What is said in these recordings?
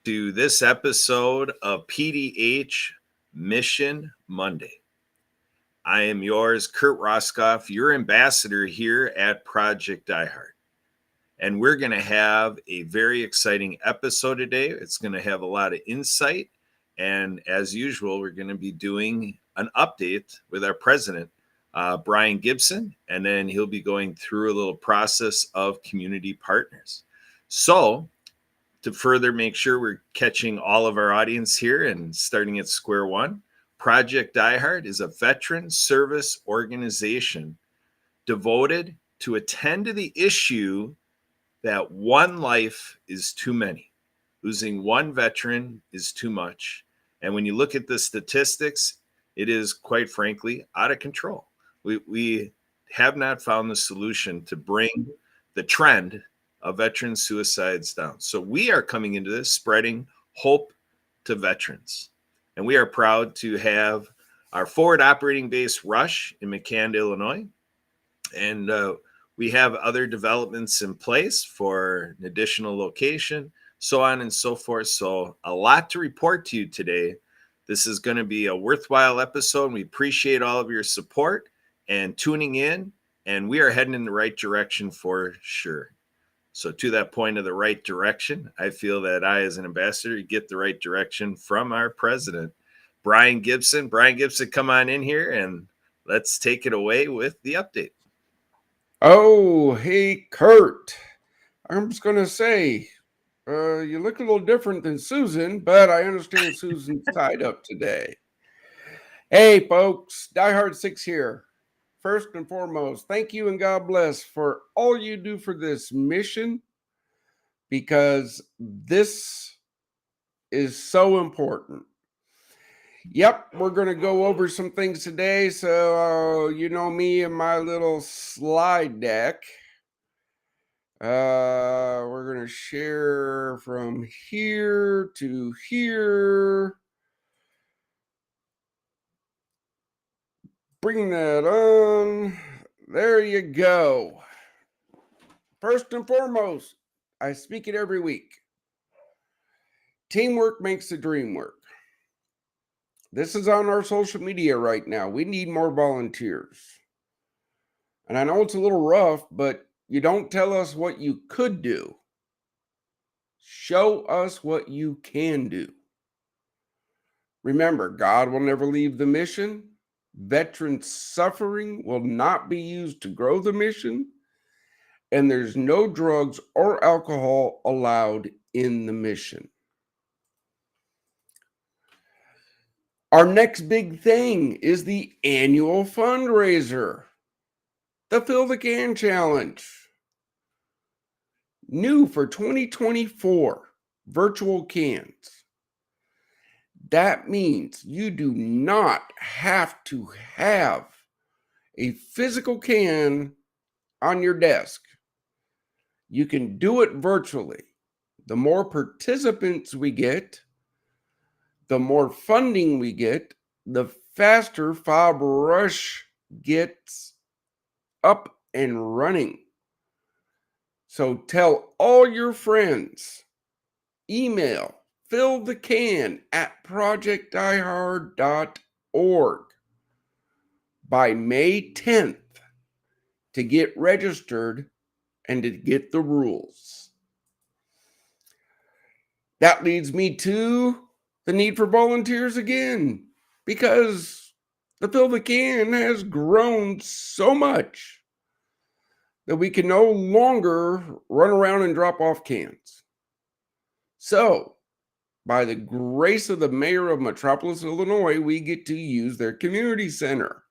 to this episode of PDH Mission Monday. I am yours, Kurt Roskoff, your ambassador here at Project DieHard. And we're going to have a very exciting episode today. It's going to have a lot of insight. And as usual, we're going to be doing an update with our president, Brian Gibson, and then he'll be going through a little process of community partners. So, to further make sure we're catching all of our audience here and starting at square one, Project DieHard is a veteran service organization devoted to attend to the issue that one life is too many. Losing one veteran is too much. And when you look at the statistics, it is quite frankly out of control. We have not found the solution to bring the trend of veteran suicides down. So we are coming into this spreading hope to veterans. And we are proud to have our forward operating base Rush in McCann, Illinois. And we have other developments in place for an additional location, so on and so forth. So a lot to report to you today. This is going to be a worthwhile episode. We appreciate all of your support and tuning in, and we are heading in the right direction for sure. So to that point of the right direction, I feel that I, as an ambassador, get the right direction from our president, Brian Gibson. Brian Gibson, come on in here and let's take it away with the update. Oh, hey, Kurt. I'm just going to say, you look a little different than Susan, but I understand Susan's tied up today. Hey, folks, Die Hard 6 here. First and foremost, thank you and God bless for all you do for this mission, because this is so important. Yep, we're going to go over some things today. So, you know me and my little slide deck. We're going to share from here to here. Bring that on. There you go. First and foremost, I speak it every week. Teamwork makes the dream work. This is on our social media right now. We need more volunteers. And I know it's a little rough, but you don't tell us what you could do. Show us what you can do. Remember, God will never leave the mission. Veteran suffering will not be used to grow the mission. And there's no drugs or alcohol allowed in the mission. Our next big thing is the annual fundraiser, the Fill the Can Challenge. New for 2024, virtual cans. That means you do not have to have a physical can on your desk. You can do it virtually. The more participants we get, the more funding we get, the faster Fob Rush gets up and running. So tell all your friends, email fillthecan@projectdiehard.org by May 10th to get registered and to get the rules. That leads me to the need for volunteers again, because the Fill the Can has grown so much that we can no longer run around and drop off cans. So, by the grace of the mayor of Metropolis, Illinois, we get to use their community center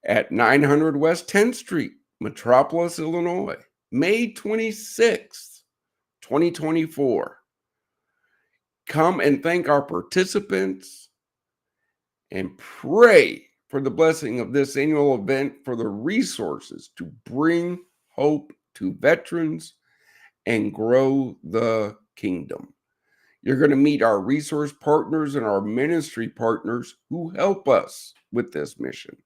at 900 West 10th Street, Metropolis, Illinois, May 26th, 2024. Come and thank our participants and pray for the blessing of this annual event, for the resources to bring hope to veterans and grow the kingdom. You're going to meet our resource partners and our ministry partners who help us with this mission.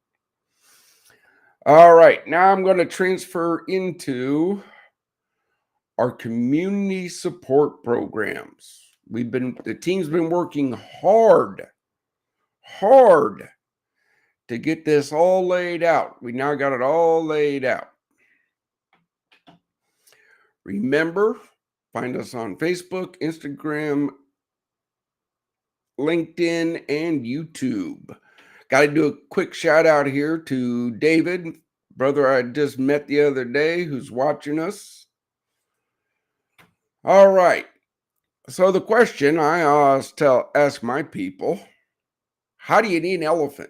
All right, now I'm going to transfer into our community support programs. The team's been working hard to get this all laid out. We now got it all laid out. Remember, find us on Facebook, Instagram, LinkedIn, and YouTube. Got to do a quick shout out here to David, brother I just met the other day, who's watching us. All right. So the question I always ask my people, how do you eat an elephant?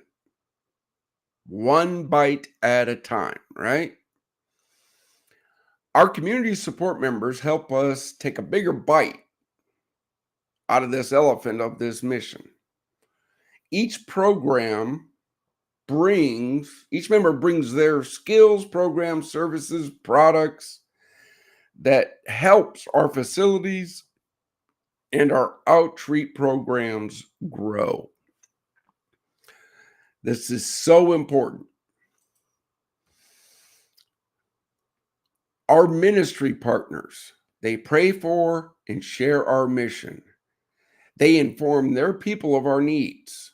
One bite at a time, right? Our community support members help us take a bigger bite out of this elephant of this mission. Each member brings their skills, programs, services, products that helps our facilities and our outreach programs grow. This is so important. Our ministry partners, they pray for and share our mission. They inform their people of our needs.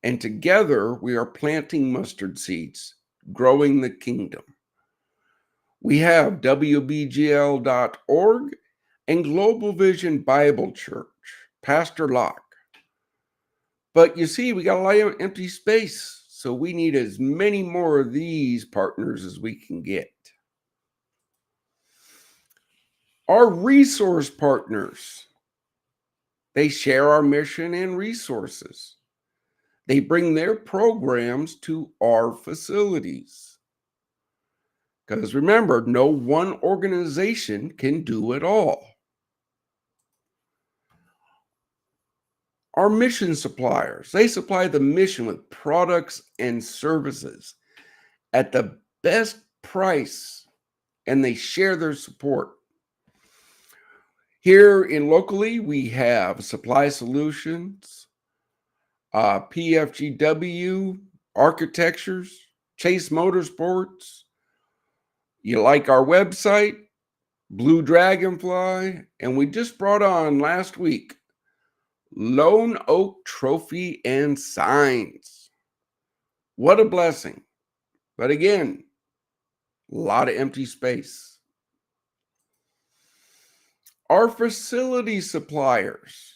And together we are planting mustard seeds, growing the kingdom. We have WBGL.org and Global Vision Bible Church, Pastor Locke. But you see, we got a lot of empty space, so we need as many more of these partners as we can get. Our resource partners, they share our mission and resources. They bring their programs to our facilities. Because remember, no one organization can do it all. Our mission suppliers, they supply the mission with products and services at the best price, and they share their support. Here locally, we have Supply Solutions, PFGW, Architectures, Chase Motorsports. You like our website, Blue Dragonfly, and we just brought on last week Lone Oak Trophy and Signs. What a blessing. But again, a lot of empty space. Our facility suppliers,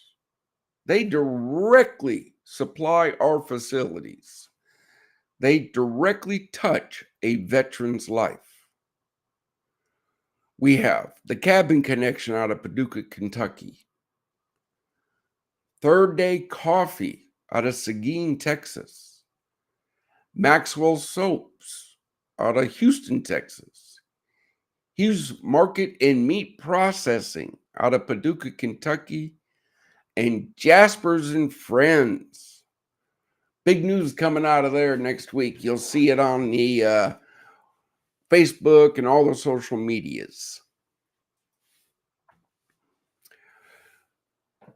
they directly supply our facilities. They directly touch a veteran's life. We have the Cabin Connection out of Paducah, Kentucky. Third Day Coffee out of Seguin, Texas. Maxwell Soaps out of Houston, Texas. Hughes Market and Meat Processing out of Paducah, Kentucky. And Jaspers and Friends. Big news coming out of there next week. You'll see it on the Facebook and all the social medias.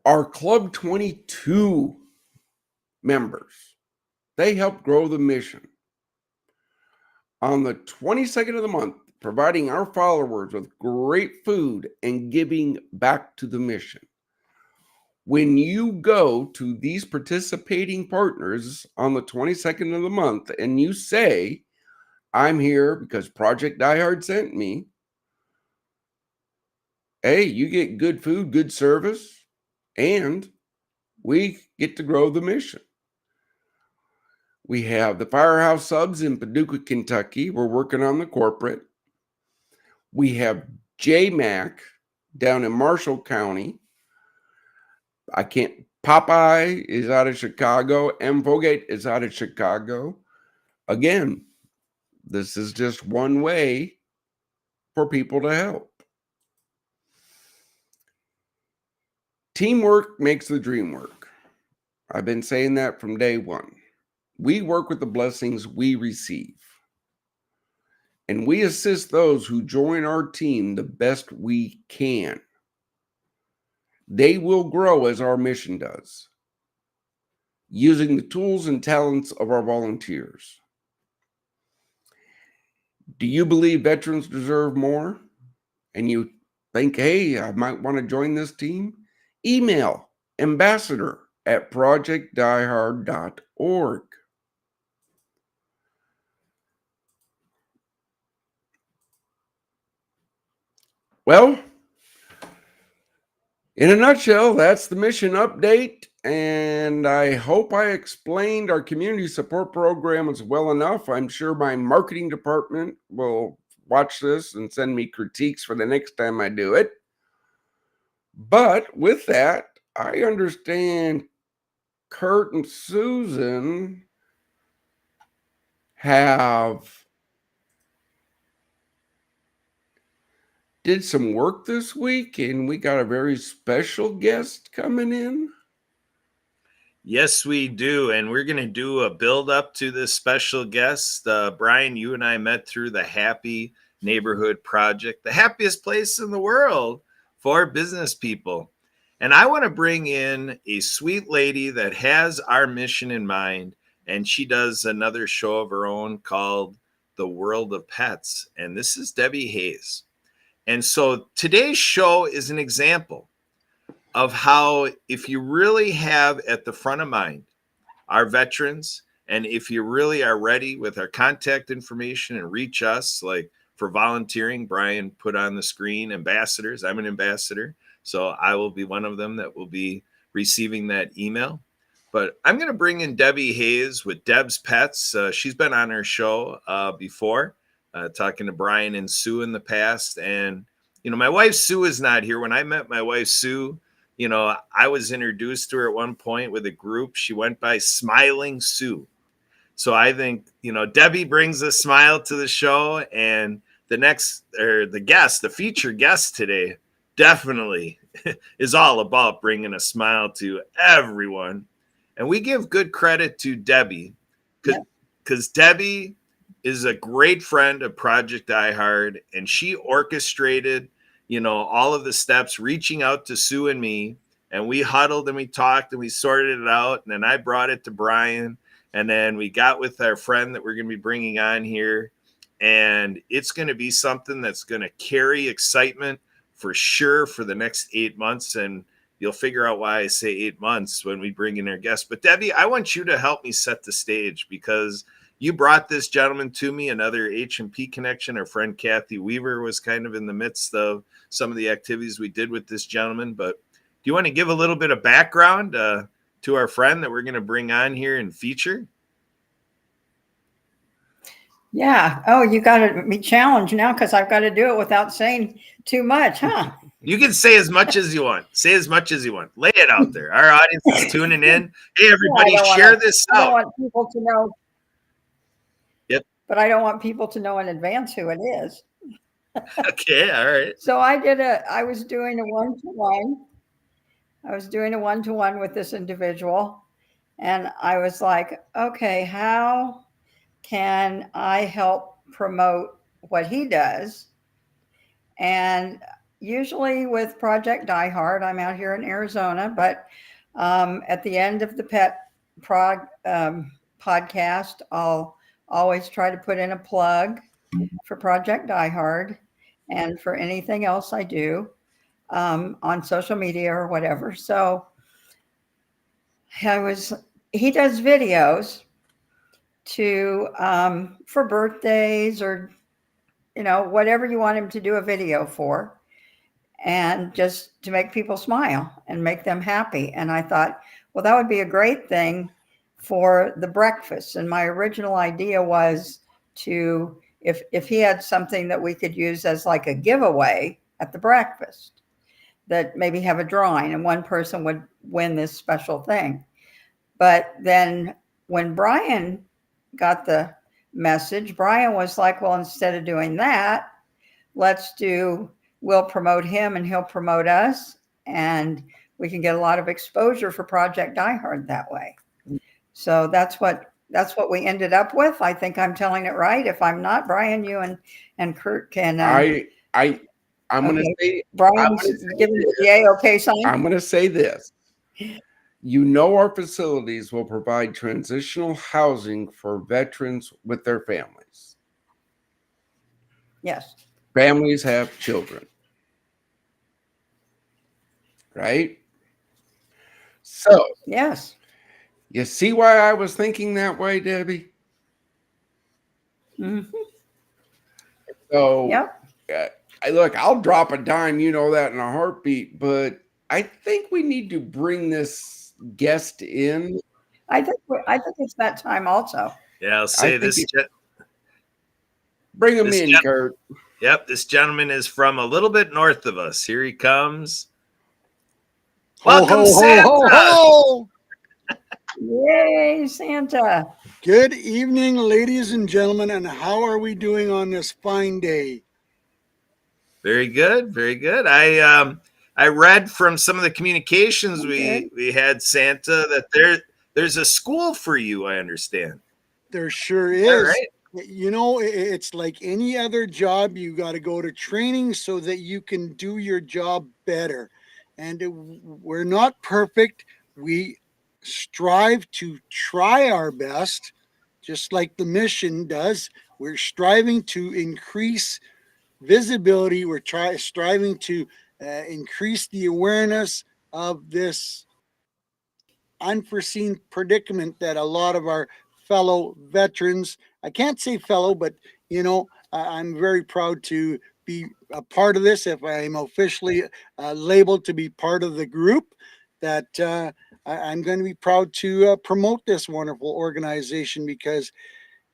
Our Club 22 members, they help grow the mission. On the 22nd of the month, providing our followers with great food and giving back to the mission. When you go to these participating partners on the 22nd of the month and you say, I'm here because Project Die Hard sent me, hey, you get good food, good service, and we get to grow the mission. We have the Firehouse Subs in Paducah, Kentucky. We're working on the corporate. We have J-Mac down in Marshall County. Popeye is out of Chicago. M. Vogate is out of Chicago. Again, this is just one way for people to help. Teamwork makes the dream work. I've been saying that from day one. We work with the blessings we receive. And we assist those who join our team the best we can. They will grow as our mission does, using the tools and talents of our volunteers. Do you believe veterans deserve more? And you think, hey, I might want to join this team, email ambassador@projectdiehard.org. Well, in a nutshell, that's the mission update. And I hope I explained our community support program as well enough. I'm sure my marketing department will watch this and send me critiques for the next time I do it. But with that, I understand Kurt and Susan did some work this week, and we got a very special guest coming in. Yes, we do. And we're going to do a build up to this special guest. Brian, you and I met through the Happy Neighborhood Project, the happiest place in the world for business people. And I want to bring in a sweet lady that has our mission in mind. And she does another show of her own called The World of Pets. And this is Debbie Hayes. And so today's show is an example of how, if you really have at the front of mind our veterans, and if you really are ready with our contact information and reach us, like for volunteering, Brian put on the screen ambassadors. I'm an ambassador, so I will be one of them that will be receiving that email. But I'm going to bring in Debbie Hayes with Deb's Pets. She's been on our show before, talking to Brian and Sue in the past. And, you know, my wife Sue is not here. When I met my wife Sue, you know, I was introduced to her at one point with a group. She went by Smiling Sue. So I think, you know, Debbie brings a smile to the show, and the featured guest today definitely is all about bringing a smile to everyone. And we give good credit to Debbie because Debbie is a great friend of Project iHeart, and she orchestrated, you know, all of the steps, reaching out to Sue and me, and we huddled and we talked and we sorted it out. And then I brought it to Brian, and then we got with our friend that we're going to be bringing on here. And it's going to be something that's going to carry excitement for sure for the next 8 months. And you'll figure out why I say 8 months when we bring in our guests. But Debbie, I want you to help me set the stage, because you brought this gentleman to me, another H&P connection. Our friend Kathy Weaver was kind of in the midst of some of the activities we did with this gentleman. But do you want to give a little bit of background to our friend that we're going to bring on here and feature? Yeah. Oh, you got to be challenged now, because I've got to do it without saying too much, huh? You can say as much as you want. Say as much as you want. Lay it out there. Our audience is tuning in. Hey, everybody, share this out. I don't want people to know. Yep. But I don't want people to know in advance who it is. Okay. All right. So I was doing a one-to-one. I was doing a one-to-one with this individual. And I was like, okay, how can I help promote what he does? And usually with Project diehard, I'm out here in Arizona, but at the end of the pet podcast, I'll always try to put in a plug for Project diehard and for anything else I do on social media or whatever. So he does videos for birthdays, or, you know, whatever you want him to do a video for, and just to make people smile and make them happy. And I thought, well, that would be a great thing for the breakfast. And my original idea was to, if he had something that we could use as like a giveaway at the breakfast, that maybe have a drawing and one person would win this special thing. But then when Brian got the message, Brian was like, well, instead of doing that, we'll promote him and he'll promote us, and we can get a lot of exposure for Project diehard that way. So that's what we ended up with. I think I'm telling it right. If I'm not, Brian, you and Kurt can. I'm going to say, Brian's giving the yay okay sign. I'm going to say this. You know, our facilities will provide transitional housing for veterans with their families. Yes. Families have children. right? So, Yes. you see why I was thinking that way, Debbie? Hmm. So, Yep. look, I'll drop a dime, you know that in a heartbeat, but I think we need to bring this guest in. I think it's that time also. Yeah, I'll I say think this. bring him This in, Kurt. Yep, this gentleman is from a little bit north of us. Here he comes. Ho, Welcome, ho, ho, ho, Santa. ho! Yay, Santa. Good evening, ladies and gentlemen, and how are we doing on this fine day? Very good, very good. I read from some of the communications Good. we had, Santa, that there's a school for you. I understand. There sure All is. right. You know, it's like any other job. You got to go to training so that you can do your job better. And we're not perfect. We strive to try our best, just like the mission does. We're striving to increase visibility. We're striving to increase the awareness of this unforeseen predicament that a lot of our fellow veterans, I can't say fellow, but you know, I'm very proud to be a part of this. If I'm officially labeled to be part of the group, that I'm going to be proud to promote this wonderful organization, because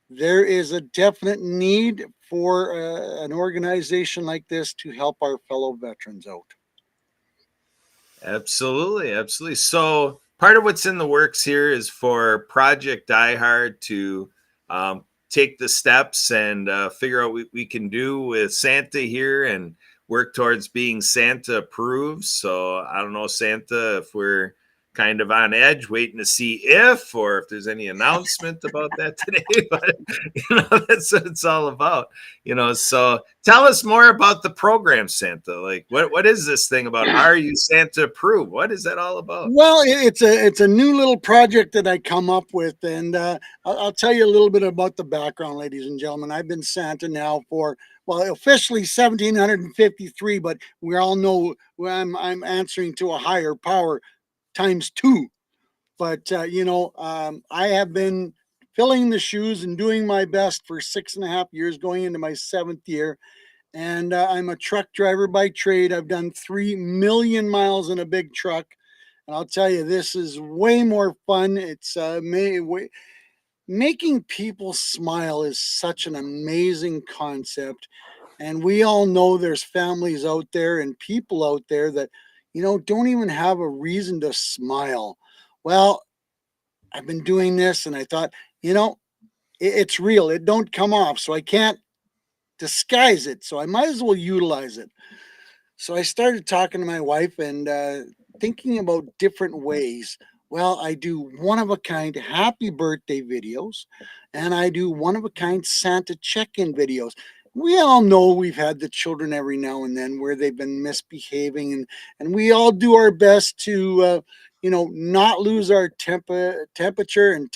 there is a definite need for an organization like this to help our fellow veterans out. Absolutely, absolutely. So part of what's in the works here is for Project Die Hard to take the steps and figure out what we can do with Santa here and work towards being Santa approved. So I don't know, Santa, if we're kind of on edge, waiting to see if or if there's any announcement about that today. But that's what it's all about. So tell us more about the program, Santa. Like, what is this thing about? Are you Santa approved? What is that all about? Well, it's a new little project that I come up with, and I'll tell you a little bit about the background, ladies and gentlemen. I've been Santa now for, well, officially 1753, but we all know I'm answering to a higher power times two. But I have been filling the shoes and doing my best for 6.5 years, going into my 7th year. And I'm a truck driver by trade. I've done 3 million miles in a big truck. And I'll tell you, this is way more fun. It's making people smile is such an amazing concept. And we all know there's families out there and people out there that, don't even have a reason to smile. Well, I've been doing this and I thought, it's real. It don't come off. So I can't disguise it. So I might as well utilize it. So I started talking to my wife and thinking about different ways. Well, I do one of a kind happy birthday videos, and I do one of a kind Santa check-in videos. We all know we've had the children every now and then where they've been misbehaving, and we all do our best to not lose our temperature and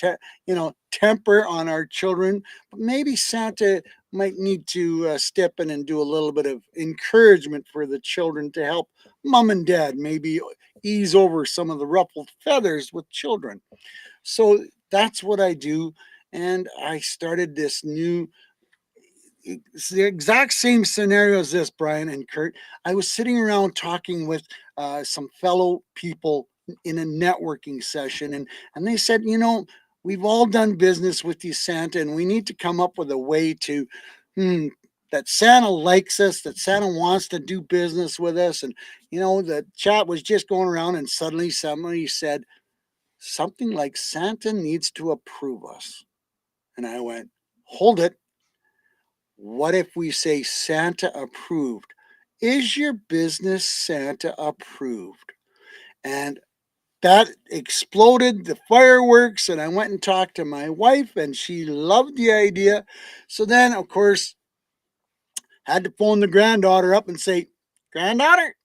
temper on our children. But maybe Santa might need to step in and do a little bit of encouragement for the children to help mom and dad maybe ease over some of the ruffled feathers with children. So that's what I do. And I started this new, it's the exact same scenario as this, Brian and Kurt. I was sitting around talking with some fellow people in a networking session, and they said, we've all done business with you, Santa, and we need to come up with a way to, that Santa likes us, that Santa wants to do business with us. And, the chat was just going around, and suddenly somebody said something like Santa needs to approve us. And I went, hold it. What if we say Santa approved? Is your business Santa approved? And that exploded the fireworks. And I went and talked to my wife, and she loved the idea. So then, of course, had to phone the granddaughter up and say, granddaughter,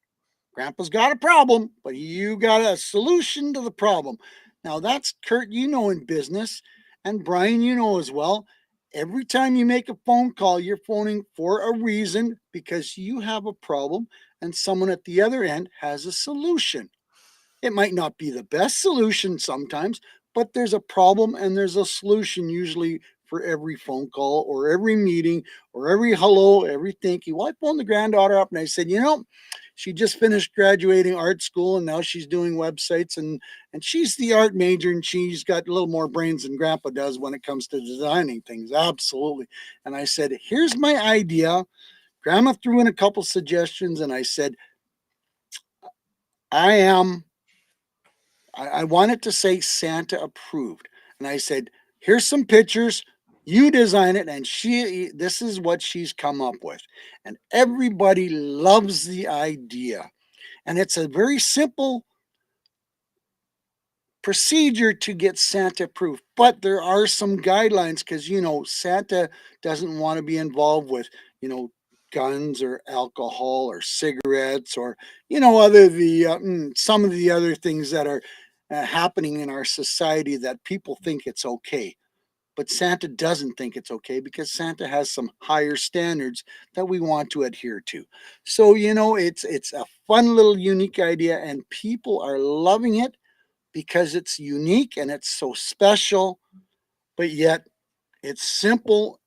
Grandpa's got a problem, but you got a solution to the problem. Now that's Kurt, in business, and Brian, as well. Every time you make a phone call, you're phoning for a reason, because you have a problem and someone at the other end has a solution. It might not be the best solution sometimes, but there's a problem and there's a solution usually for every phone call or every meeting or every hello, every thank you. Well, I phoned the granddaughter up and I said, she just finished graduating art school and now she's doing websites and she's the art major and she's got a little more brains than grandpa does when it comes to designing things. Absolutely. And I said, here's my idea. Grandma threw in a couple suggestions and I said, I wanted to say Santa approved. And I said, here's some pictures. You design it. And this is what she's come up with. And everybody loves the idea. And it's a very simple procedure to get Santa approved. But there are some guidelines because, Santa doesn't want to be involved with, guns or alcohol or cigarettes or, some of the other things that are happening in our society that people think it's okay. But Santa doesn't think it's okay because Santa has some higher standards that we want to adhere to. So, it's a fun little unique idea and people are loving it because it's unique and it's so special, but yet it's simple,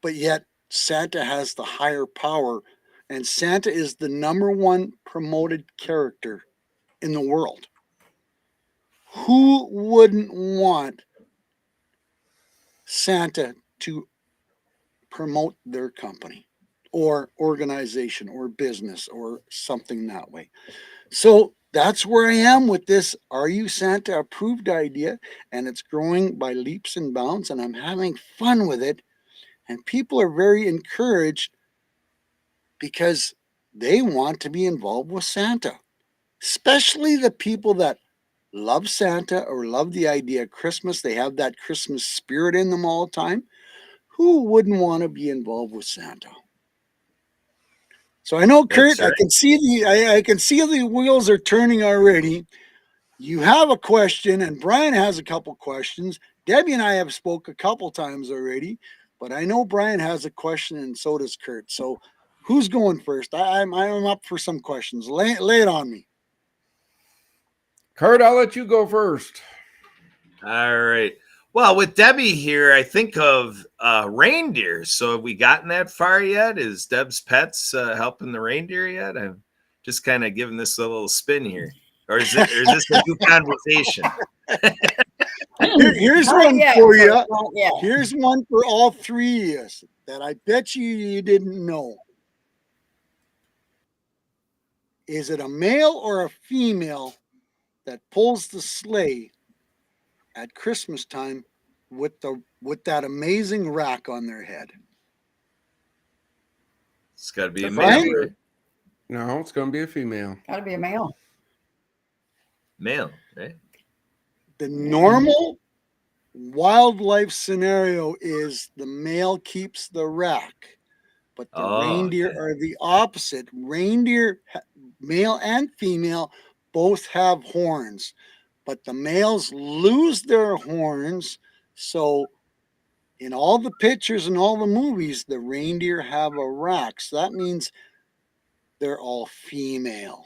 but yet Santa has the higher power, and Santa is the number one promoted character in the world. Who wouldn't want Santa to promote their company or organization or business or something that way? So that's where I am with this Are You Santa approved idea. And it's growing by leaps and bounds, and I'm having fun with it. And people are very encouraged because they want to be involved with Santa, especially the people that love Santa or love the idea of Christmas. They have that Christmas spirit in them all the time. Who wouldn't want to be involved with Santa? So I know, Kurt, That's right. I can see the wheels are turning already. You have a question, and Brian has a couple questions. Debbie and I have spoke a couple times already, but I know Brian has a question, and so does Kurt. So who's going first? I'm up for some questions. Lay it on me. Kurt, I'll let you go first. All right. Well, with Debbie here, I think of reindeer. So have we gotten that far yet? Is Deb's Pets helping the reindeer yet? I'm just kind of giving this a little spin here. Or is this a new conversation? Here's Not one yet, for Kurt, you. not yet. Here's one for all three of us that I bet you didn't know. Is it a male or a female that pulls the sleigh at Christmas time with that amazing rack on their head? It's got to be a Brian? male, right? No, it's going to be a female. Got to be a male. Male, right? The normal wildlife scenario is the male keeps the rack, but the reindeer Okay. are the opposite. Reindeer, male and female, both have horns, but the males lose their horns. So in all the pictures and all the movies, the reindeer have a rack. So that means they're all female.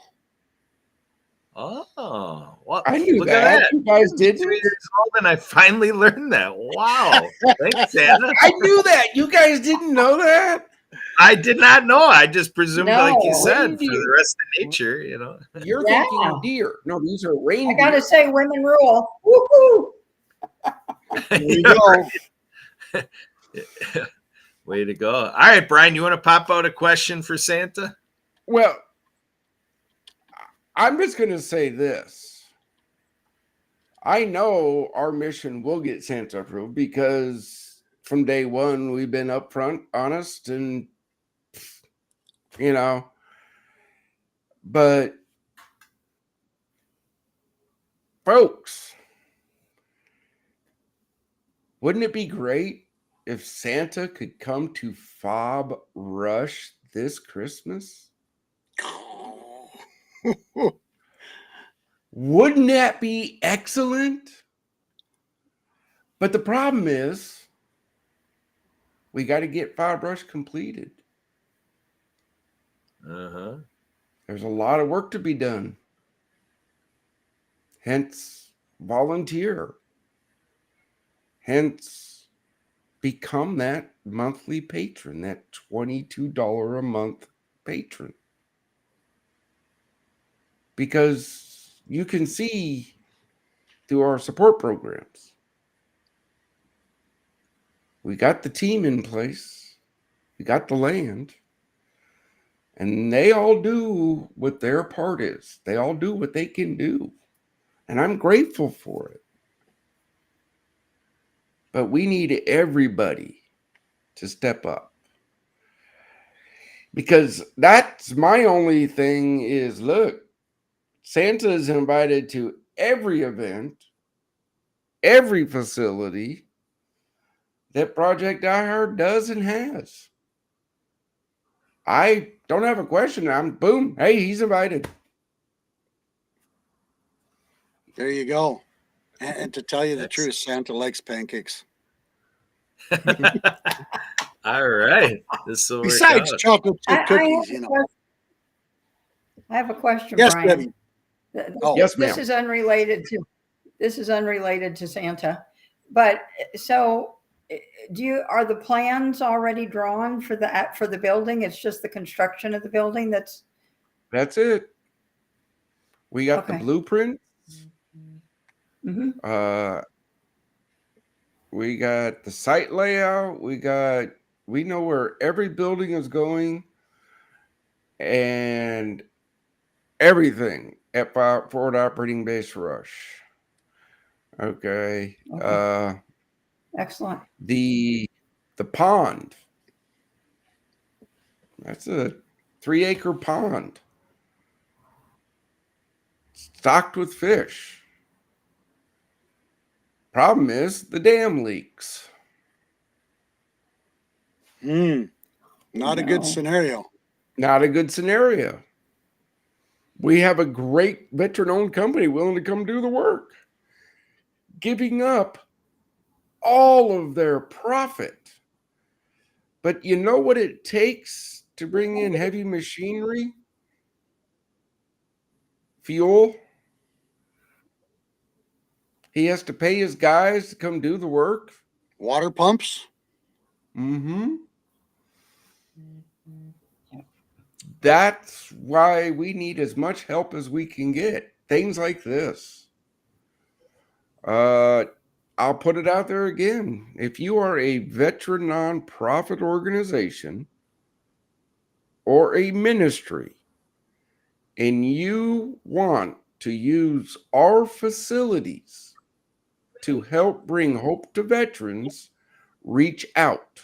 Oh, well, I knew look at that. that. You guys 3 didn't? years old, and I finally learned that. Wow. Thanks, Santa. I knew that. You guys didn't know that? I did not know. I just presumed, like you No. said, for Reindeer. the rest of nature, you know. You're Yeah. thinking deer. No, these are I reindeer. got to say, women rule. Woohoo! There you go. Way to go. All right, Brian, you want to pop out a question for Santa? Well, I'm just going to say this. I know our mission will get Santa approved because from day one, we've been upfront, honest, and, but folks, wouldn't it be great if Santa could come to Fob Rush this Christmas? Wouldn't that be excellent? But the problem is, we got to get Fob Rush completed. Uh-huh. There's a lot of work to be done. Hence, volunteer. Hence, become that monthly patron, that $22 a month patron. Because you can see through our support programs, we got the team in place, we got the land, and they all do what their part is. They all do what they can do. And I'm grateful for it. But we need everybody to step up. Because that's my only thing is, look, Santa is invited to every event, every facility that Project iHeart does and has. I don't have a question. I'm boom. Hey, he's invited. There you go. And to tell you the That's- truth, Santa likes pancakes. All right. This will work Besides out. chocolate chip I cookies, have you a know. question. I have a question, Yes, Brian. Debbie. Oh. Yes, This ma'am. is unrelated to Santa, but so are the plans already drawn for the building? It's just the construction of the building that's That's it. We got the Okay. blueprint. Mhm. We got the site layout. We know where every building is going and everything at Forward Operating Base Rush. Okay. Okay. Excellent. The pond. That's a 3-acre pond. Stocked with fish. Problem is the dam leaks. Not a good No. scenario. Not a good scenario. We have a great veteran-owned company willing to come do the work, giving up all of their profit. But you know what it takes to bring in heavy machinery? Fuel. He has to pay his guys to come do the work. Water pumps. Mm-hmm. That's why we need as much help as we can get. Things like this. I'll put it out there again. If you are a veteran nonprofit organization or a ministry and you want to use our facilities to help bring hope to veterans, reach out.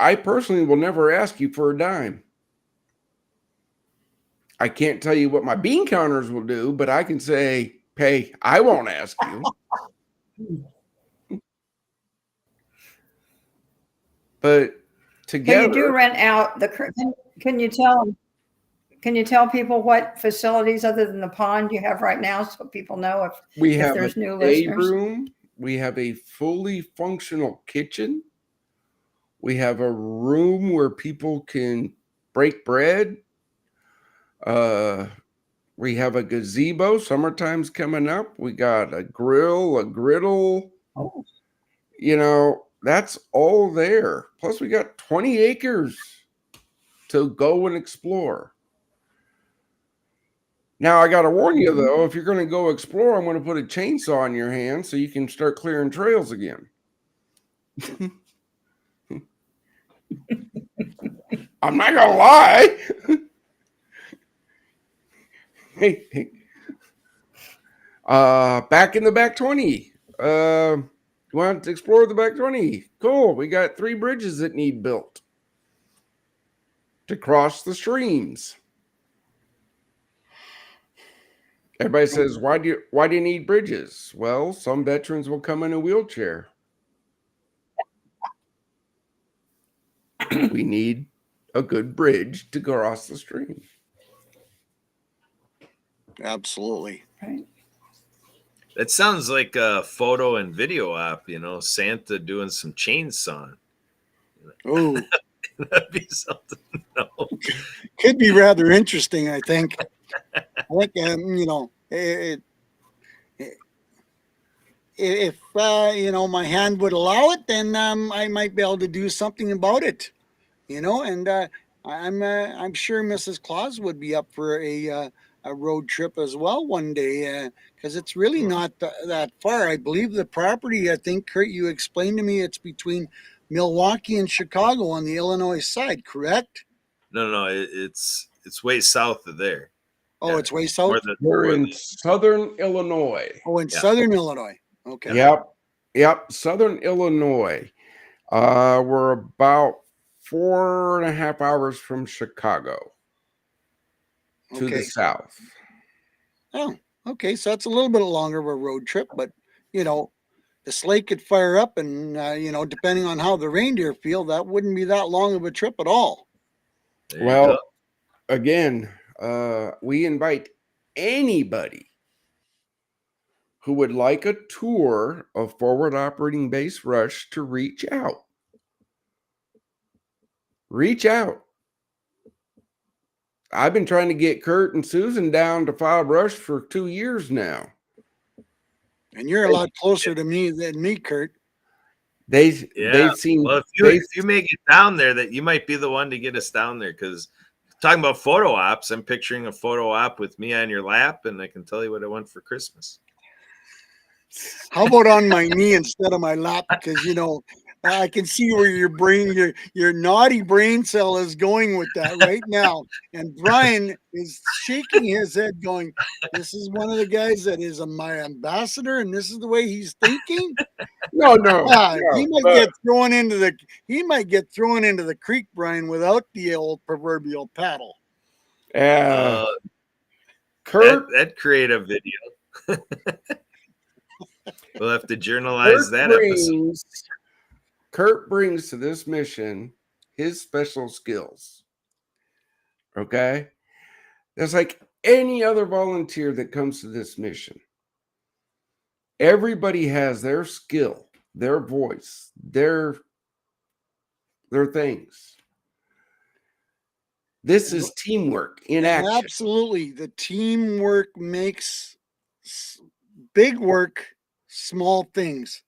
I personally will never ask you for a dime. I can't tell you what my bean counters will do, but I can say, hey, I won't ask you. But together, Can you do rent out can you tell people what facilities other than the pond you have right now so people know we if have there's a new day listeners? room. We have a fully functional kitchen. We have a room where people can break bread. We have a gazebo. Summertime's coming up. We got a grill, a griddle. Oh. You know, that's all there. Plus, we got 20 acres to go and explore. Now, I got to warn you, though, if you're going to go explore, I'm going to put a chainsaw in your hand so you can start clearing trails again. I'm not going to lie. Hey. Back in the back 20. You want to explore the back 20? Cool. We got 3 bridges that need built to cross the streams. Everybody says, why do you need bridges? Well, some veterans will come in a wheelchair. We need a good bridge to cross the stream. Absolutely. Right. That sounds like a photo and video op, Santa doing some chainsawing. Oh, That'd be something. No. could be rather interesting, I think. I think, if my hand would allow it, then I might be able to do something about it. And I'm sure Mrs. Claus would be up for a road trip as well one day, because it's really not that far. I believe the property. I think, Kurt, you explained to me it's between Milwaukee and Chicago on the Illinois side, correct? No, it's way south of there. Oh, Yeah, it's way south. We're in southern Illinois. Oh, in Yeah. southern Illinois. Okay. Yep, southern Illinois. We're about 4.5 hours from Chicago to the Okay. south. Oh, okay. So that's a little bit longer of a road trip, but the sleigh could fire up, and depending on how the reindeer feel, that wouldn't be that long of a trip at all. There you Well, go. again, we invite anybody who would like a tour of Forward Operating Base Rush to reach out. Reach out. I've been trying to get Kurt and Susan down to File Rush for 2 years now. And you're a lot closer to me than me, Kurt. They've seen. Well, if you make it down there, that you might be the one to get us down there. Because talking about photo ops, I'm picturing a photo op with me on your lap, and I can tell you what I want for Christmas. How about on my knee instead of my lap? Because I can see where your naughty brain cell is going with that right now. And Brian is shaking his head, going, "This is one of the guys that is my ambassador, and this is the way he's thinking." No. He might get thrown into the creek, Brian, without the old proverbial paddle. Kurt, that creative video. We'll have to journalize that episode. Kurt brings to this mission his special skills. Okay? That's like any other volunteer that comes to this mission. Everybody has their skill, their voice, their things. This is teamwork in action. Absolutely. The teamwork makes big work small things.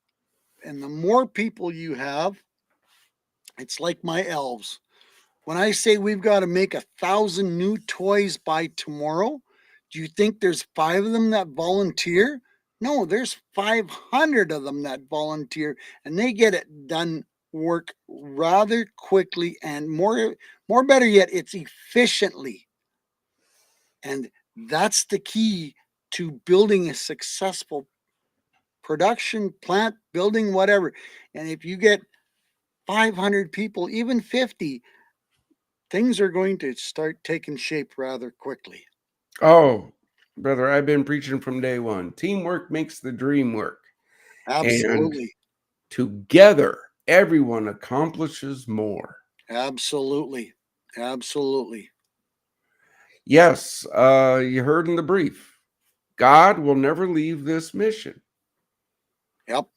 And the more people you have, it's like my elves. When I say we've got to make 1,000 new toys by tomorrow, do you think there's 5 of them that volunteer? No, there's 500 of them that volunteer, and they get it done work rather quickly, and more better yet, it's efficiently. And that's the key to building a successful production plant, building, whatever. And if you get 500 people, even 50, things are going to start taking shape rather quickly. Oh, brother, I've been preaching from day one. Teamwork makes the dream work. Absolutely. And together, everyone accomplishes more. Absolutely. Yes, you heard in the brief. God will never leave this mission. Yep.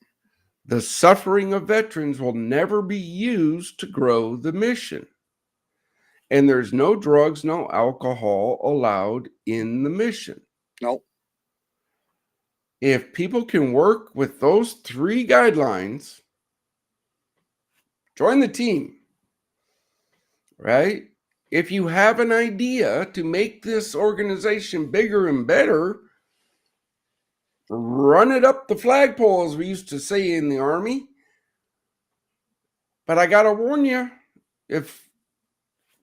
The suffering of veterans will never be used to grow the mission. And there's no drugs, no alcohol allowed in the mission. Nope. If people can work with those 3 guidelines, join the team, right? If you have an idea to make this organization bigger and better, run it up the flagpole, as we used to say in the Army. But I got to warn you, if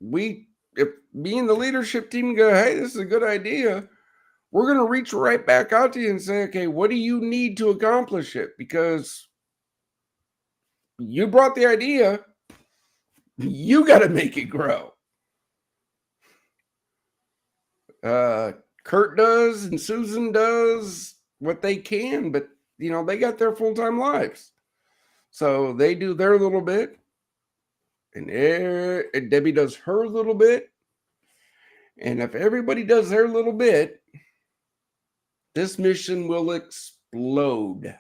me and the leadership team go, hey, this is a good idea, we're going to reach right back out to you and say, okay, what do you need to accomplish it? Because you brought the idea, you got to make it grow. Kurt does and Susan does what they can, but they got their full-time lives. So they do their little bit, and Debbie does her little bit. And if everybody does their little bit, this mission will explode.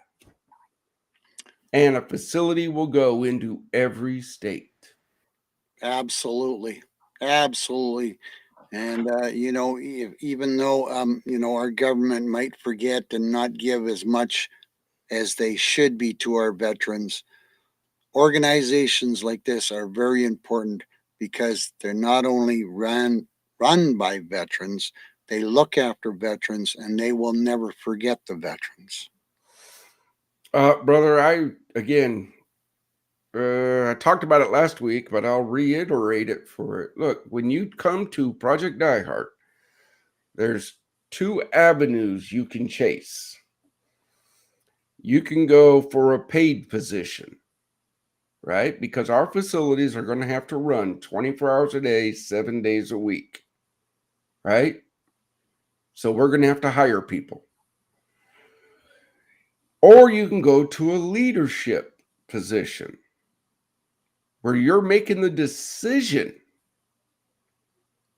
And a facility will go into every state. Absolutely. And, even though, our government might forget and not give as much as they should be to our veterans, organizations like this are very important because they're not only run by veterans, they look after veterans and they will never forget the veterans. Brother, I talked about it last week, but I'll reiterate it for it. Look, when you come to Project Diehard, there's two avenues you can chase. You can go for a paid position, right? Because our facilities are going to have to run 24 hours a day, 7 days a week, right? So we're going to have to hire people. Or you can go to a leadership position where you're making the decision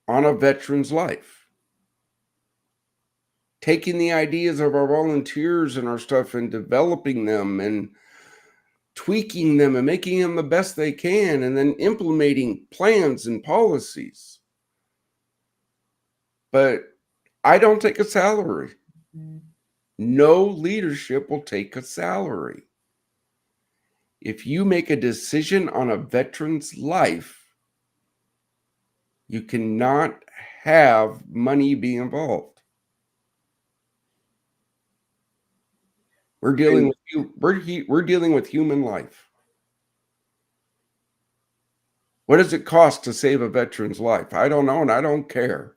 on a veteran's life, taking the ideas of our volunteers and our stuff and developing them and tweaking them and making them the best they can, and then implementing plans and policies. But I don't take a salary. No leadership will take a salary. If you make a decision on a veteran's life, you cannot have money be involved. We're dealing we're dealing with human life. What does it cost to save a veteran's life? I don't know, and I don't care.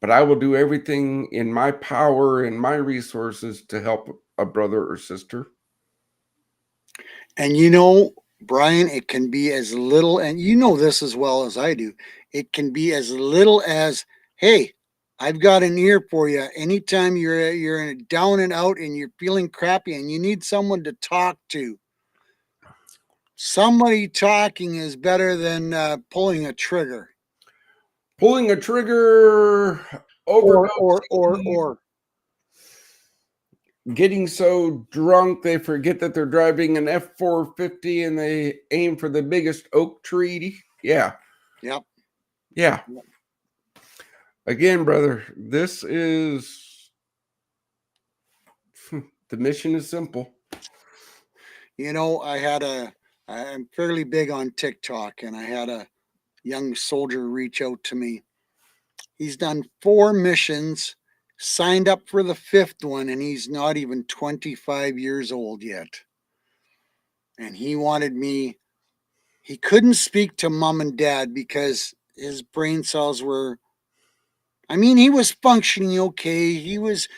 But I will do everything in my power and my resources to help a brother or sister. And Brian, it can be as little, and you know this as well as I do, it can be as little as, hey, I've got an ear for you. Anytime you're down and out and you're feeling crappy and you need someone to talk to, somebody talking is better than pulling a trigger. Pulling a trigger, Or getting so drunk they forget that they're driving an F-450 and they aim for the biggest oak tree. Yeah. Yep. Yeah. Again, brother, this is the mission is simple. I'm fairly big on TikTok, and I had a young soldier reach out to me. He's done 4 missions, signed up for the 5th one, and he's not even 25 years old yet. And he couldn't speak to mom and dad because his brain cells he was functioning okay. He was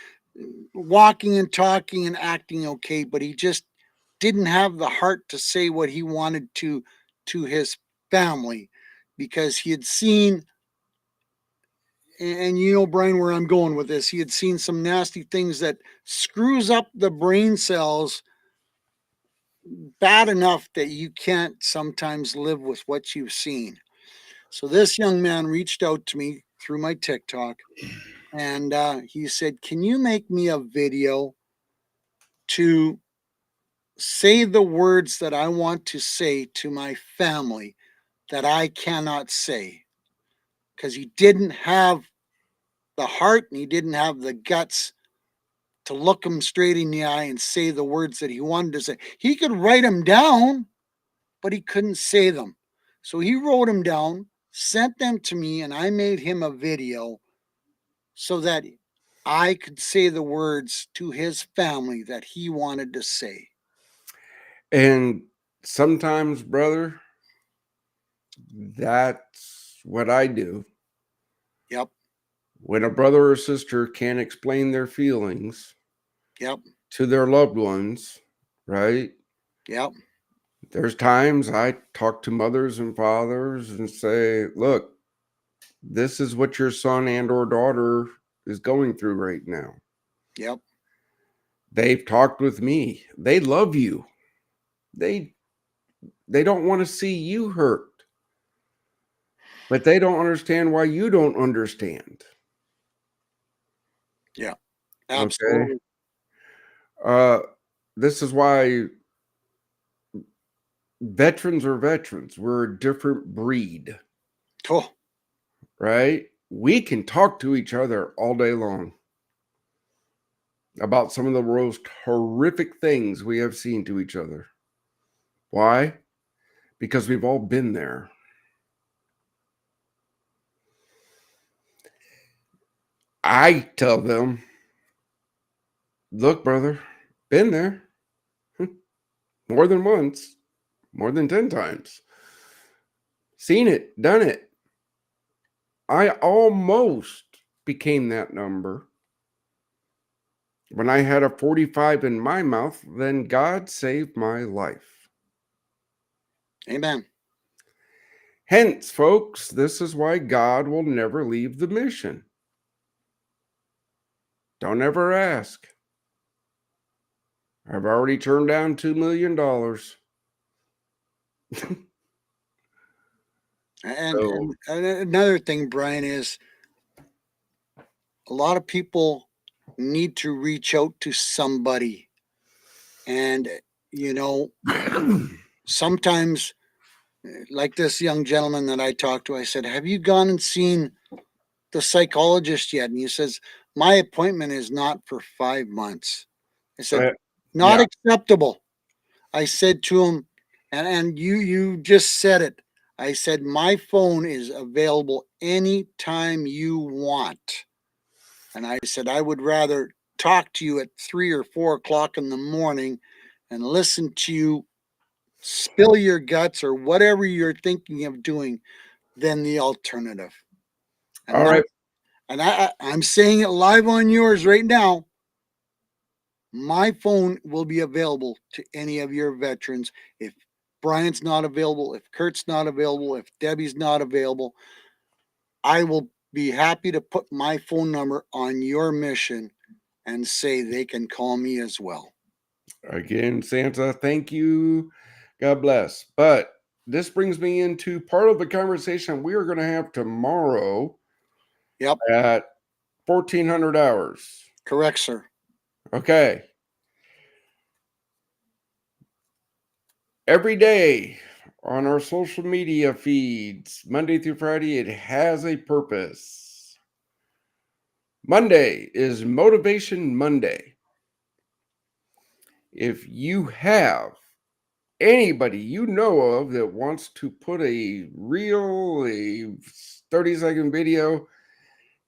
walking and talking and acting okay, but he just didn't have the heart to say what he wanted to his family because he had seen, and Brian, where I'm going with this, he had seen some nasty things that screws up the brain cells bad enough that you can't sometimes live with what you've seen. So this young man reached out to me through my TikTok, and he said, can you make me a video to say the words that I want to say to my family that I cannot say? Because he didn't have the heart and he didn't have the guts to look him straight in the eye and say the words that he wanted to say. He could write them down, but he couldn't say them. So he wrote them down, sent them to me, and I made him a video so that I could say the words to his family that he wanted to say. And sometimes, brother, that's what I do. Yep. When a brother or sister can't explain their feelings to their loved ones, right? Yep. There's times I talk to mothers and fathers and say, look, this is what your son and or daughter is going through right now. Yep. They've talked with me. They love you. They don't want to see you hurt. But they don't understand why you don't understand. Yeah. Absolutely. Okay. This is why veterans are veterans. We're a different breed. Oh. right? We can talk to each other all day long about some of the most horrific things we have seen to each other. Why? Because we've all been there. I tell them, look, brother, been there more than once, more than 10 times. Seen it, done it. I almost became that number. When I had a 45 in my mouth, then God saved my life. Amen. Hence, folks, this is why God will never leave the mission. Don't ever ask. I've already turned down $2 million. And another thing, Brian, is a lot of people need to reach out to somebody. And, you know, sometimes, like this young gentleman that I talked to, I said, have you gone and seen the psychologist yet? And he says, my appointment is not for 5 months. I said, not yeah. acceptable. I said to him, and you just said it. I said, my phone is available anytime you want. And I said, I would rather talk to you at 3 or 4 o'clock in the morning and listen to you spill your guts or whatever you're thinking of doing than the alternative. And All right. And I'm saying it live on yours right now. My phone will be available to any of your veterans. If Brian's not available, if Kurt's not available, if Debbie's not available, I will be happy to put my phone number on your mission and say they can call me as well. Again, Santa, thank you. God bless. But this brings me into part of the conversation we are going to have tomorrow. Yep. At 1400 hours. Correct, sir. Okay. Every day on our social media feeds, Monday through Friday, it has a purpose. Monday is Motivation Monday. If you have anybody you know of that wants to put a 30-second video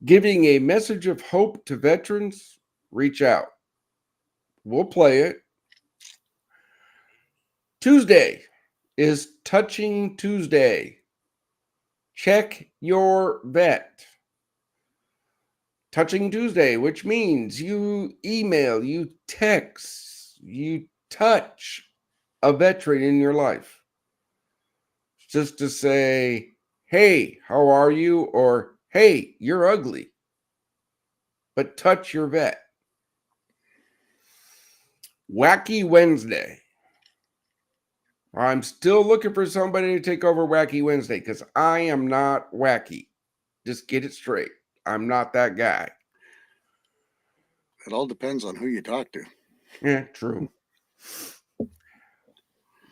giving a message of hope to veterans, reach out. We'll play it. Tuesday is Touching Tuesday. Check your vet. Touching Tuesday, which means you email, you text, you touch a veteran in your life. Just to say, hey, how are you? Or, hey, you're ugly. But touch your vet. Wacky Wednesday. I'm still looking for somebody to take over Wacky Wednesday because I am not wacky. Just get it straight. I'm not that guy. It all depends on who you talk to. Yeah, true.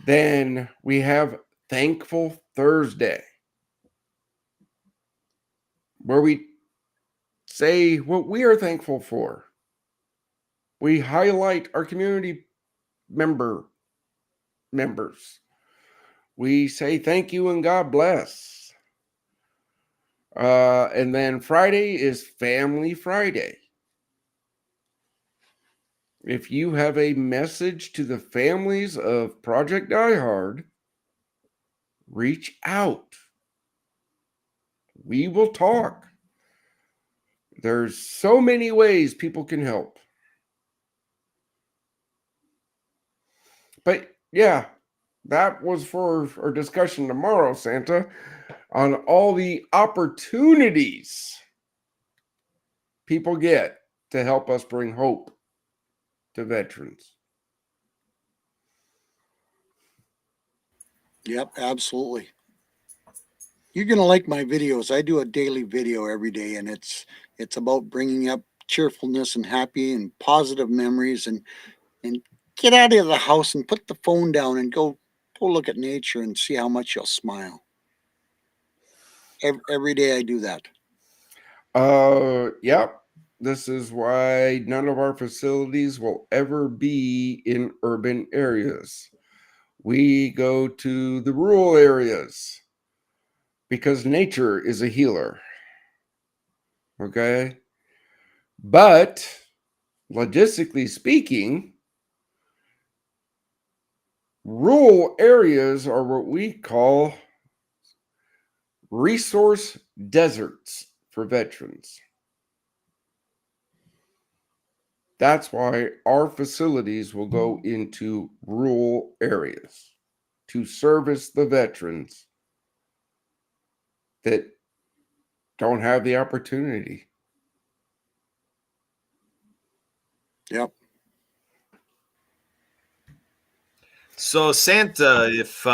Then we have Thankful Thursday, where we say what we are thankful for. We highlight our community members. We say thank you and God bless. And then Friday is Family Friday. If you have a message to the families of Project Die Hard, reach out. We will talk. There's so many ways people can help. But yeah, that was for our discussion tomorrow, Santa, on all the opportunities people get to help us bring hope to veterans. Yep, absolutely. You're going to like my videos. I do a daily video every day, and it's about bringing up cheerfulness and happy and positive memories, and get out of the house and put the phone down and go look at nature and see how much you'll smile. every day I do that. Yep. This is why none of our facilities will ever be in urban areas. We go to the rural areas because nature is a healer. Okay. But logistically speaking, rural areas are what we call resource deserts for veterans. That's why our facilities will go into rural areas to service the veterans that don't have the opportunity. Yep. So Santa, if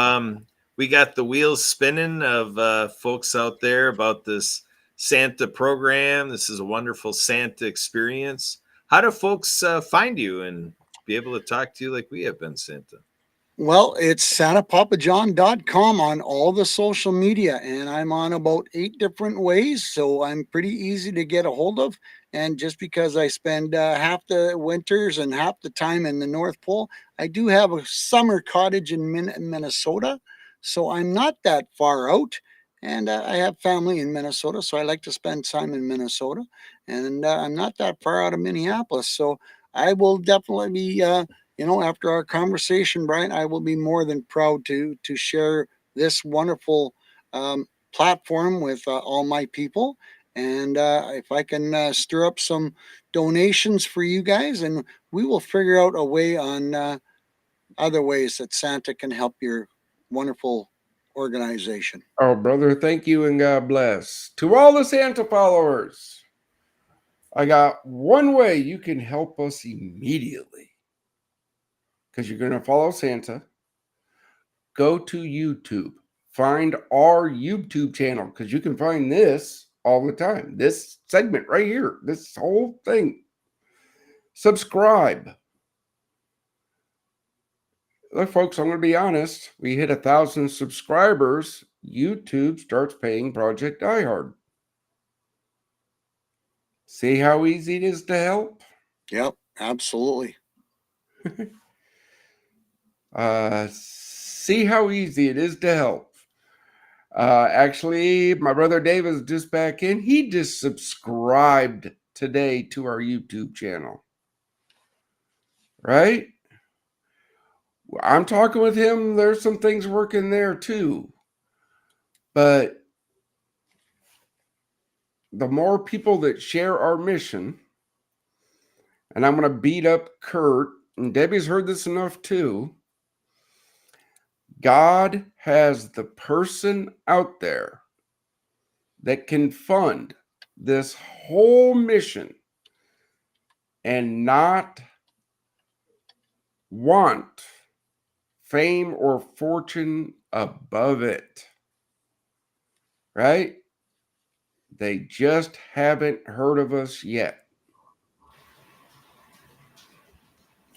we got the wheels spinning of folks out there about this Santa program, this is a wonderful Santa experience. How do folks find you and be able to talk to you like we have been, Santa? Well, it's santapapajohn.com on all the social media, and I'm on about 8 different ways, so I'm pretty easy to get a hold of. And just because I spend half the winters and half the time in the North Pole, I do have a summer cottage in Minnesota, so I'm not that far out. And I have family in Minnesota, so I like to spend time in Minnesota. And I'm not that far out of Minneapolis, so I will definitely be after our conversation, Brian, I will be more than proud to share this wonderful platform with all my people. And if I can stir up some donations for you guys, and we will figure out a way on other ways that Santa can help your wonderful organization. Oh, brother, thank you and God bless. To all the Santa followers, I got one way you can help us immediately because you're going to follow Santa. Go to YouTube. Find our YouTube channel because you can find this all the time. This segment right here, this whole thing. Subscribe. Look, folks, I'm going to be honest. We hit 1,000 subscribers. YouTube starts paying Project DieHard. See how easy it is to help? Yep, absolutely. See how easy it is to help. Actually, my brother Dave is just back in. He just subscribed today to our YouTube channel. Right? I'm talking with him. There's some things working there too. But the more people that share our mission, and I'm going to beat up Kurt, and Debbie's heard this enough too. God has the person out there that can fund this whole mission and not want fame or fortune above it. Right? They just haven't heard of us yet.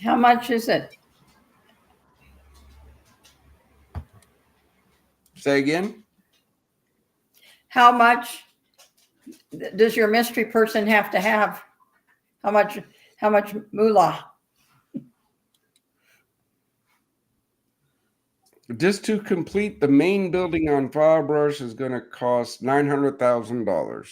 How much is it? Say again? How much does your mystery person have to have? How much moolah? Just to complete the main building on Firebrush is going to cost $900,000.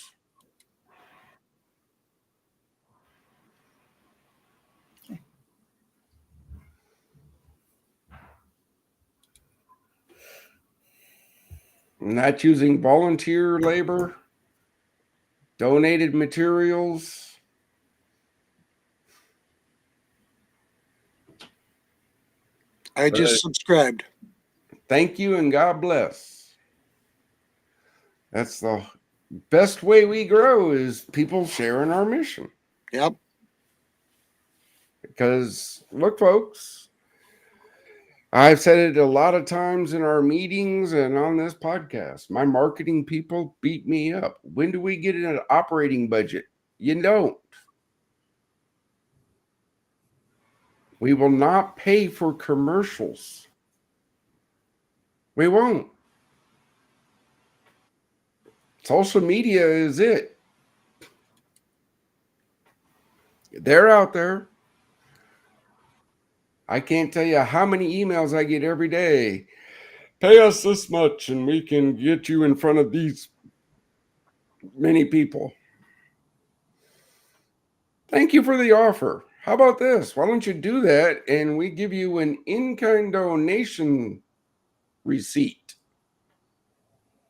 And that's using volunteer labor, donated materials. I just subscribed. Thank you and God bless. That's the best way we grow is people sharing our mission. Yep. Because look, folks, I've said it a lot of times in our meetings and on this podcast. My marketing people beat me up. When do we get an operating budget? You don't. We will not pay for commercials. We won't. social media is it. They're out there. I can't tell you how many emails I get every day. Pay us this much and we can get you in front of these many people. Thank you for the offer. How about this? Why don't you do that and we give you an in-kind donation receipt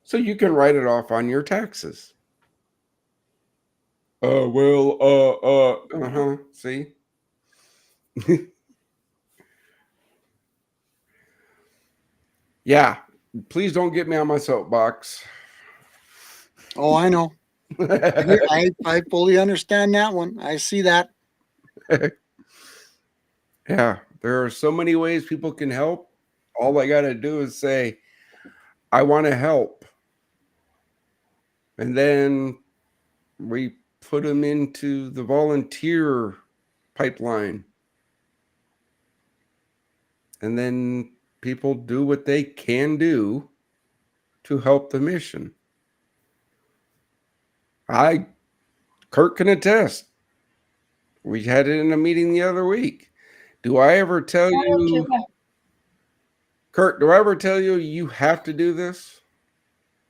so you can write it off on your taxes. See? Yeah, please don't get me on my soapbox. Oh, I know. I fully understand that one. I see that. Yeah, there are so many ways people can help. All I got to do is say, I want to help. And then we put them into the volunteer pipeline. And then people do what they can do to help the mission. Kurt can attest. We had it in a meeting the other week. Do I ever tell you, Kurt, do I ever tell you you have to do this?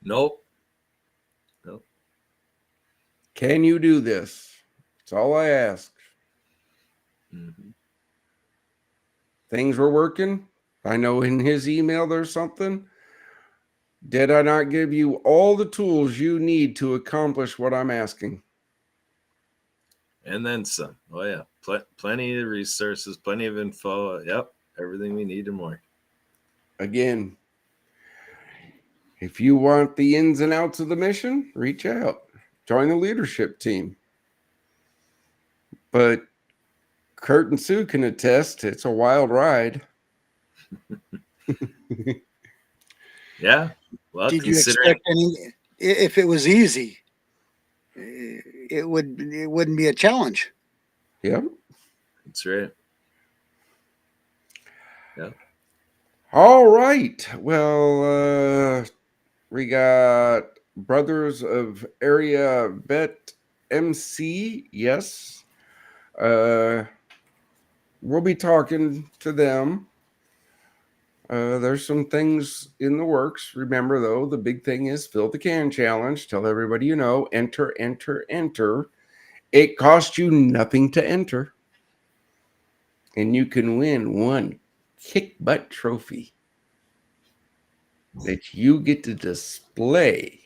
Nope. Can you do this? That's all I ask. Mm-hmm. Things were working. I know in his email there's something. Did I not give you all the tools you need to accomplish what I'm asking? And then some. Oh, yeah. Plenty of resources, plenty of info. Yep. Everything we need and more. Again, if you want the ins and outs of the mission, reach out. Join the leadership team. But Kurt and Sue can attest it's a wild ride. Yeah. Well, Did you expect any? If it was easy, it wouldn't be a challenge. Yep. That's right. Yeah. All right. Well, we got Brothers of Area Vet MC. Yes. We'll be talking to them. There's some things in the works. Remember, though, the big thing is Fill the Can Challenge. Tell everybody you know. Enter, enter, enter. It costs you nothing to enter. And you can win one kick butt trophy that you get to display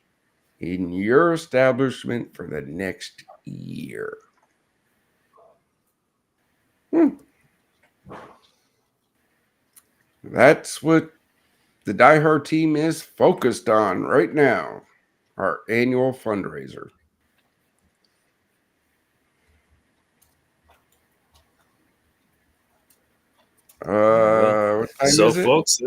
in your establishment for the next year. That's what the Die Hard team is focused on right now, our annual fundraiser. What time So, is it? folks,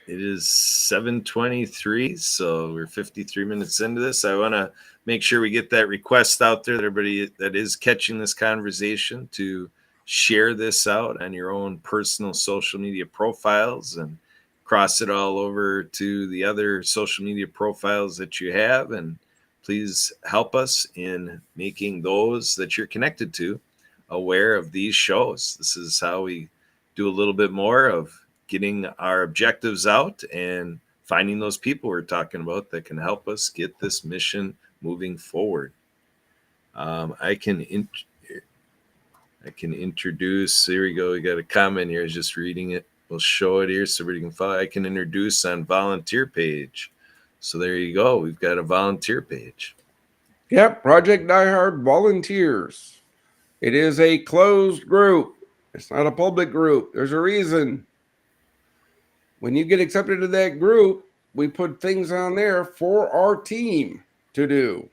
it is 7:23, so we're 53 minutes into this. I want to make sure we get that request out there, that everybody that is catching this conversation, to share this out on your own personal social media profiles and cross it all over to the other social media profiles that you have. And please help us in making those that you're connected to aware of these shows. This is how we do a little bit more of getting our objectives out and finding those people we're talking about that can help us get this mission moving forward. I can introduce. Here we go. We got a comment here. I was just reading it. We'll show it here so everybody can follow. I can introduce on volunteer page. So there you go. We've got a volunteer page. Yep, Project Die Hard volunteers. It is a closed group. It's not a public group. There's a reason. When you get accepted to that group, we put things on there for our team to do.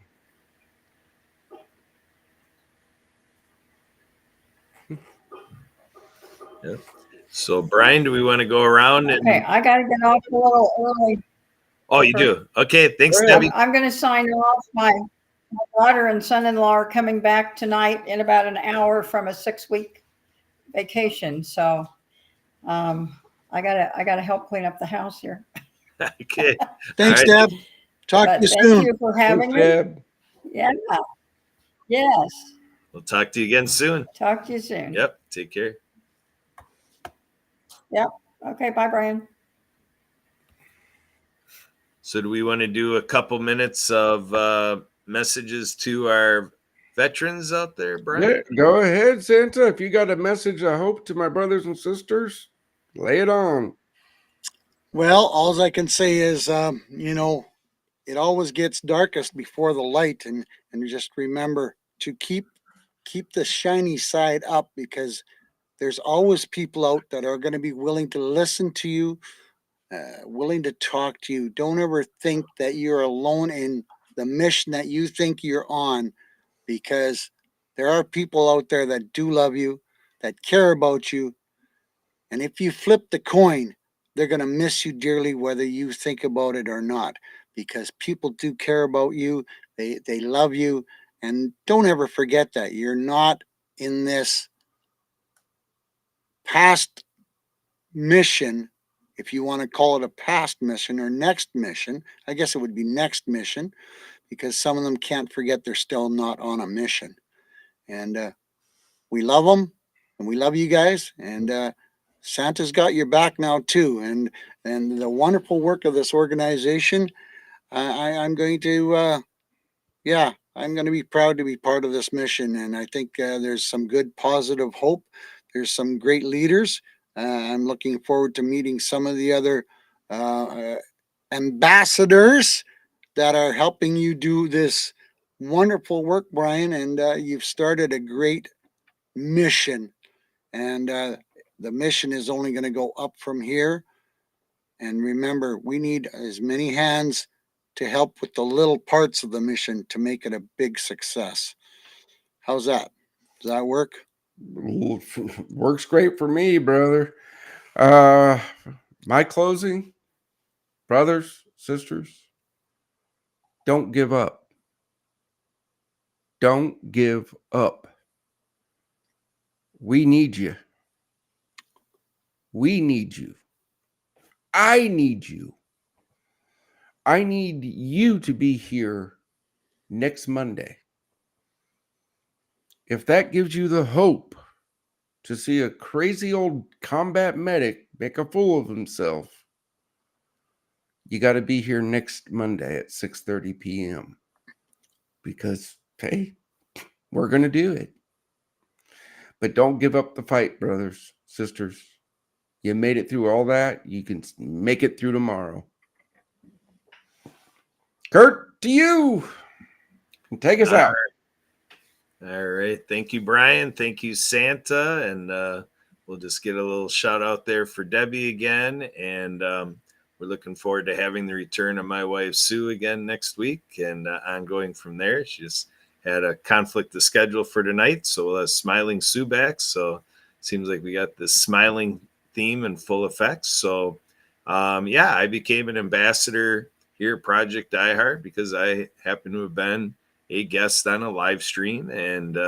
Yep. So, Brian, do we want to go around? Okay, I got to get off a little early. Oh, you do? Okay, thanks, Yeah. Debbie. I'm going to sign off. My daughter and son-in-law are coming back tonight in about an hour from a 6-week vacation. So I gotta help clean up the house here. Okay. Thanks, All right. Deb. Talk to But you thank soon. you for having Thanks, me. Deb. Yeah. Yes. We'll talk to you again soon. Talk to you soon. Yep. Take care. Yep. Okay. Bye, Brian. So do we want to do a couple minutes of messages to our veterans out there, Brian? Yeah, go ahead, Santa. If you got a message of hope to my brothers and sisters, lay it on. Well, all I can say is, it always gets darkest before the light, and just remember to keep the shiny side up, because there's always people out that are going to be willing to listen to you, willing to talk to you. Don't ever think that you're alone in the mission that you think you're on, because there are people out there that do love you, that care about you. And if you flip the coin, they're going to miss you dearly, whether you think about it or not, because people do care about you. They love you. And don't ever forget that you're not in this past mission, if you want to call it a past mission or next mission. I guess it would be next mission, because some of them can't forget they're still not on a mission. And we love them, and we love you guys. And Santa's got your back now too. And the wonderful work of this organization, I'm going to, yeah, I'm going to be proud to be part of this mission. And I think there's some good positive hope. There's some great leaders. I'm looking forward to meeting some of the other uh, ambassadors that are helping you do this wonderful work, Brian. And you've started a great mission. And the mission is only going to go up from here. And remember, we need as many hands to help with the little parts of the mission to make it a big success. How's that? Does that work? Works great for me, brother. Uh, my closing, brothers, sisters, don't give up. Don't give up. We need you. We need you. I need you. I need you to be here next Monday. If that gives you the hope to see a crazy old combat medic make a fool of himself, you got to be here next Monday at 6:30 p.m. because, hey, we're going to do it. But don't give up the fight, brothers, sisters. You made it through all that. You can make it through tomorrow. Kurt, to you. Take us out. All right. Thank you, Brian. Thank you, Santa. And we'll just get a little shout out there for Debbie again. And we're looking forward to having the return of my wife, Sue, again next week and ongoing from there. She just had a conflict of schedule for tonight. So we'll have Smiling Sue back. So it seems like we got this smiling theme in full effect. So, yeah, I became an ambassador here at Project iHeart because I happen to have been a guest on a live stream and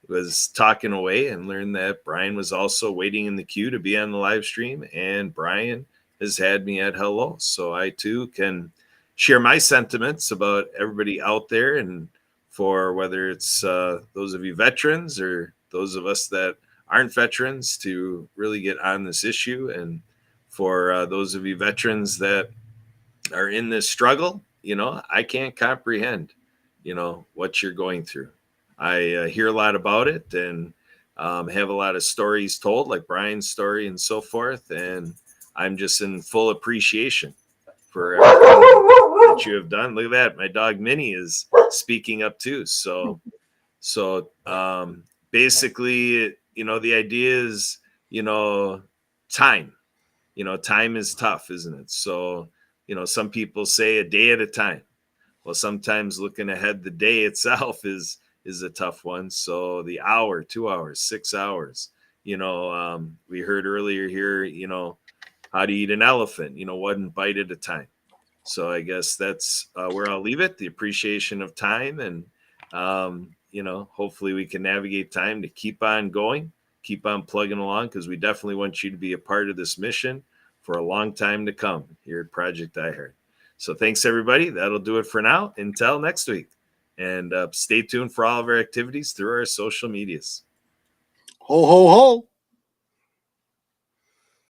was talking away and learned that Brian was also waiting in the queue to be on the live stream. And Brian has had me at hello. So I too can share my sentiments about everybody out there, and for whether it's those of you veterans or those of us that aren't veterans, to really get on this issue. And for those of you veterans that are in this struggle, I can't comprehend what you're going through. I hear a lot about it and have a lot of stories told, like Brian's story and so forth. And I'm just in full appreciation for everything that you have done. Look at that. My dog Minnie is speaking up too. So basically, the idea is, time. Time is tough, isn't it? So, some people say a day at a time. Well, sometimes looking ahead, the day itself is a tough one. So the hour, 2 hours, 6 hours, we heard earlier here, how to eat an elephant, one bite at a time. So I guess that's where I'll leave it. The appreciation of time. And, hopefully we can navigate time to keep on going, keep on plugging along, because we definitely want you to be a part of this mission for a long time to come here at Project iHeart. So thanks, everybody. That'll do it for now. Until next week. And stay tuned for all of our activities through our social medias. Ho, ho, ho.